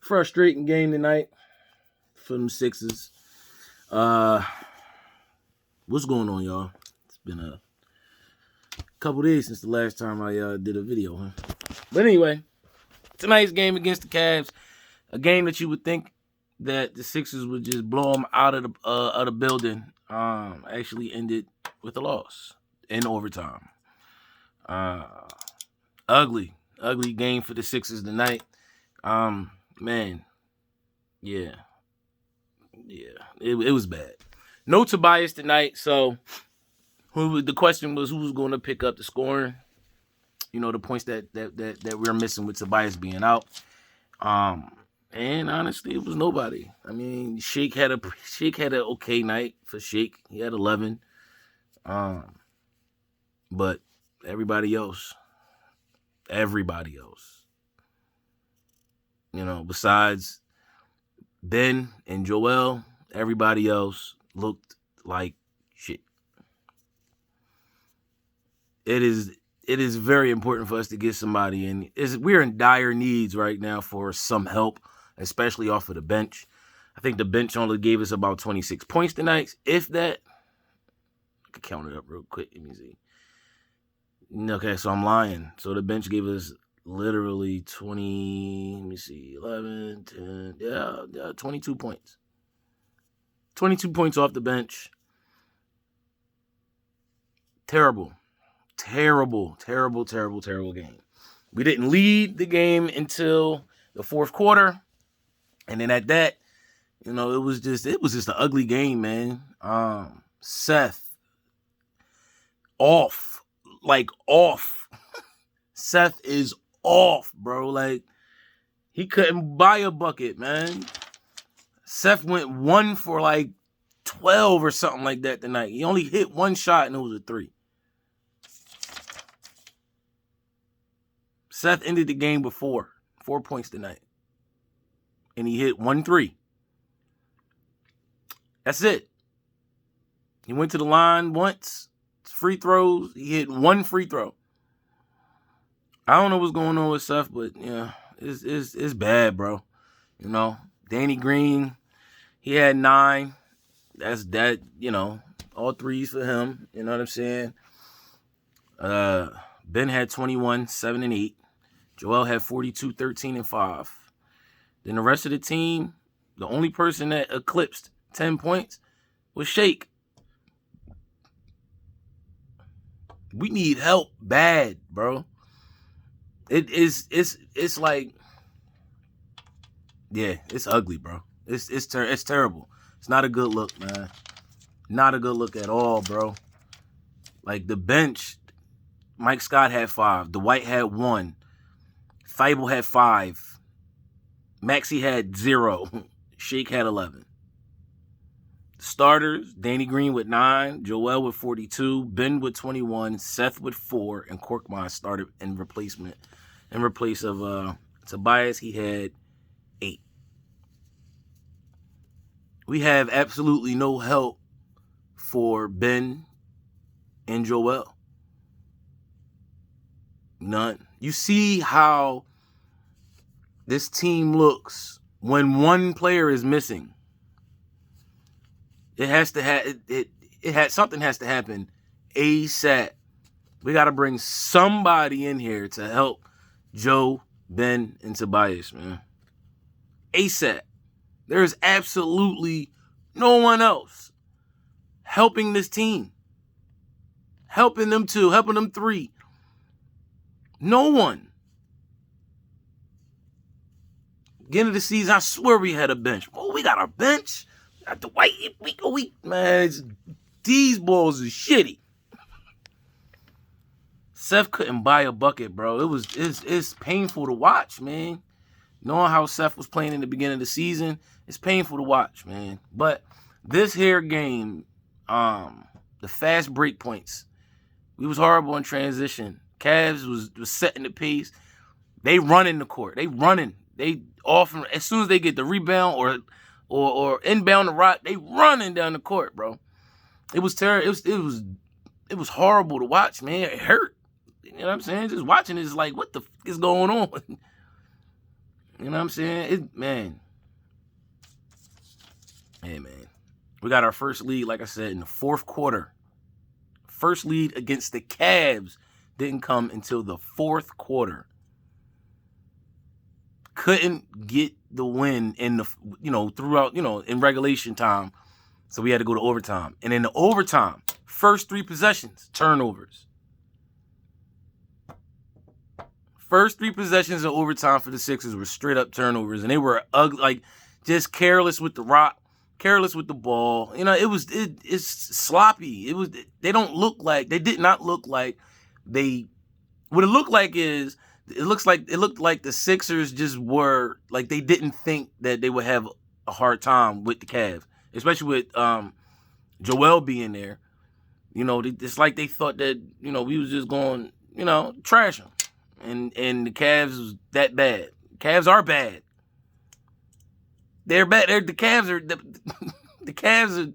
frustrating game tonight for them Sixers. What's going on, y'all? It's been a couple days since the last time I did a video, huh? But anyway, tonight's game against the Cavs, a game that you would think that the Sixers would just blow them out of the building, actually ended with a loss in overtime. Ugly game for the Sixers tonight. Man, yeah, it was bad. No Tobias tonight, so the question was who was going to pick up the scoring. You know, the points that we're missing with Tobias being out. And honestly, it was nobody. I mean, Shake had an okay night for Shake. He had 11. But everybody else, you know, besides Ben and Joel, everybody else looked like shit. It is very important for us to get somebody in. We're in dire needs right now for some help, especially off of the bench. I think the bench only gave us about 26 points tonight, if that. I could count it up real quick. Let me see. Okay, so I'm lying. So the bench gave us literally 11, 10, 22 points. 22 points off the bench. Terrible game. We didn't lead the game until the fourth quarter. And then at that, you know, it was just an ugly game, man. Seth off. Seth is off, bro. Like, he couldn't buy a bucket, man. Seth went 1 for like 12 or something like that tonight. He only hit one shot and it was a 3. Seth ended the game with 4 points tonight. And he hit 1 3. That's it. He went to the line once. Free throws. He hit 1 free throw. I don't know what's going on with Seth, but yeah, it's bad, bro. You know, Danny Green, he had 9. That's that, you know, all threes for him. You know what I'm saying? Ben had 21, 7 and 8. Joel had 42, 13 and 5. Then the rest of the team, the only person that eclipsed 10 points was Shake. We need help bad, bro. It's like, yeah, it's ugly, bro. It's terrible. It's not a good look, man. Not a good look at all, bro. Like, the bench, Mike Scott had 5. Dwight had 1. Thibault had 5. Maxey had 0. Shake had 11. Starters, Danny Green with 9, Joel with 42, Ben with 21, Seth with 4, and Korkmaz started in place of Tobias. He had 8. We have absolutely no help for Ben and Joel. None. You see how this team looks when one player is missing. It has to something has to happen ASAP. We got to bring somebody in here to help Joe, Ben, and Tobias, man. ASAP. There is absolutely no one else helping this team. Helping them 2, helping them 3. No one. Beginning of the season, I swear we had a bench. Oh, we got our bench. Got the white week. Man, these balls is shitty. Seth couldn't buy a bucket, bro. It's painful to watch, man. Knowing how Seth was playing in the beginning of the season, it's painful to watch, man. But this here game, the fast break points, we was horrible in transition. Cavs was setting the pace. They running the court. They running. They often, as soon as they get the rebound or inbound the rock, they running down the court, bro. It was terrible. It was horrible to watch, man. It hurt. You know what I'm saying? Just watching it is like, what the f*** is going on? You know what I'm saying? Man. Hey, man. We got our first lead, like I said, in the fourth quarter. First lead against the Cavs didn't come until the fourth quarter. Couldn't get the win in the, throughout, in regulation time. So we had to go to overtime. And in the overtime, first 3 possessions, turnovers. First 3 possessions of overtime for the Sixers were straight up turnovers. And they were ugly, like just careless with the rock, careless with the ball. It's sloppy. They did not look like what it looked like is, it looked like the Sixers just were, like they didn't think that they would have a hard time with the Cavs, especially with Joel being there. It's like they thought that, we was just going, trash them. And the Cavs was that bad. Cavs are bad. They're bad. The Cavs are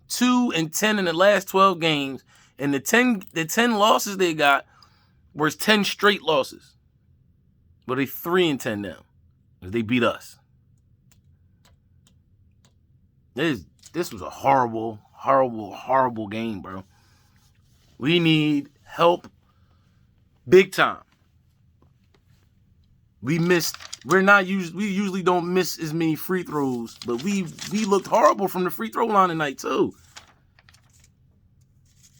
2-10 in the last 12 games, and the 10 losses they got were 10 straight losses. But they 3-10 now. They beat us. This was a horrible, horrible, horrible game, bro. We need help big time. We usually don't miss as many free throws, but we looked horrible from the free throw line tonight too.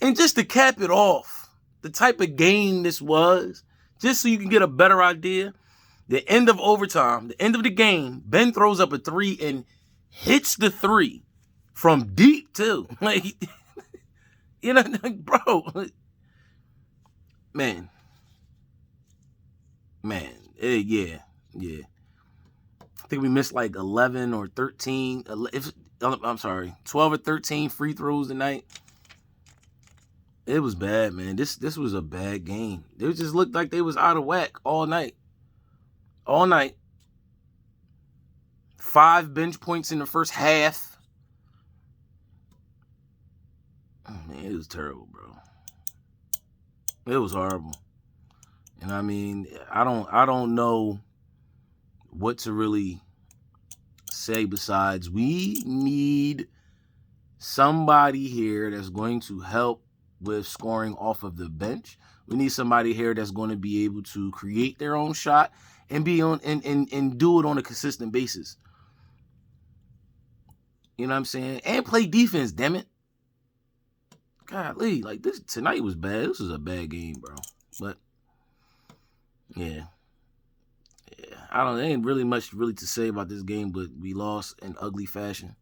And just to cap it off, the type of game this was, just so you can get a better idea, the end of overtime, the end of the game, Ben throws up a 3 and hits the 3 from deep too. Like, bro, man. Yeah. I think we missed like 11 or 13. 12 or 13 free throws tonight. It was bad, man. This was a bad game. It just looked like they was out of whack all night. 5 bench points in the first half. Oh, man, it was terrible, bro. It was horrible. And I mean, I don't know what to really say besides we need somebody here that's going to help with scoring off of the bench. We need somebody here that's going to be able to create their own shot and be on and do it on a consistent basis. You know what I'm saying? And play defense, damn it. Golly, like this tonight was bad. This was a bad game, bro. But yeah. There ain't really much to say about this game, but we lost in ugly fashion.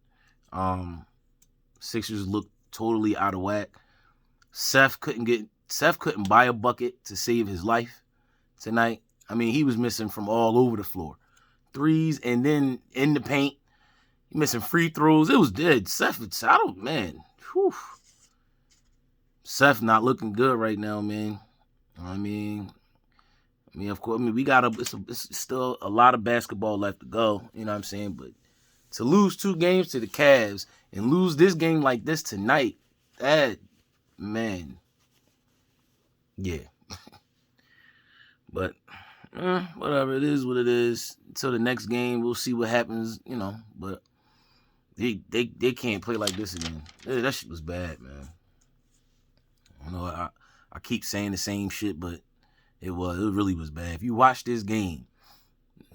Sixers looked totally out of whack. Seth couldn't buy a bucket to save his life tonight. I mean, he was missing from all over the floor. Threes, and then in the paint, he missing free throws. It was dead. Seth, man. Whew. Seth not looking good right now, man. I mean, of course, we got it's still a lot of basketball left to go. You know what I'm saying? But to lose 2 games to the Cavs and lose this game like this tonight, that, man, yeah. But whatever, it is what it is. Until the next game, we'll see what happens. But they can't play like this again. That shit was bad, man. I keep saying the same shit, but it really was bad. If you watch this game,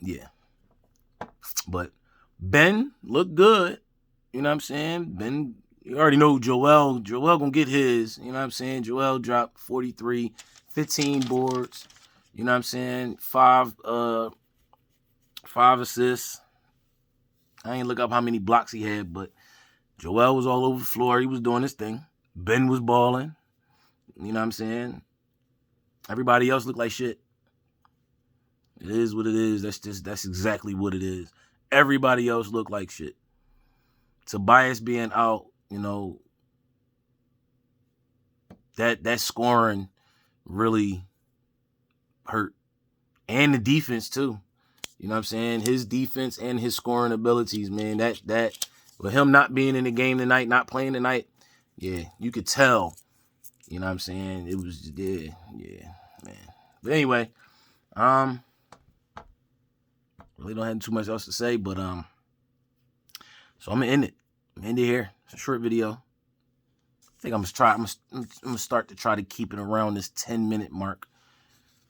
yeah. But Ben looked good. You know what I'm saying? Ben, you already know Joel. Joel gonna get his. You know what I'm saying? Joel dropped 43, 15 boards. You know what I'm saying? 5 assists. I ain't look up how many blocks he had, but Joel was all over the floor. He was doing his thing. Ben was balling. You know what I'm saying? Everybody else looked like shit. It is what it is. That's exactly what it is. Everybody else looked like shit. Tobias being out, that scoring really hurt. And the defense too. You know what I'm saying? His defense and his scoring abilities, man. That with him not being in the game tonight, not playing tonight, yeah, you could tell. You know what I'm saying? It was, yeah, man. But anyway, Really don't have too much else to say, but so I'm gonna end it. I'm gonna end it here. It's a short video. I think I'm gonna start to try to keep it around this 10-minute mark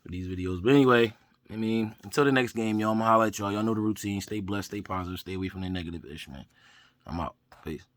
for these videos. But anyway, I mean, until the next game, y'all, I'm gonna holla at y'all. Y'all know the routine. Stay blessed, stay positive, stay away from the negative ish, man. I'm out. Peace.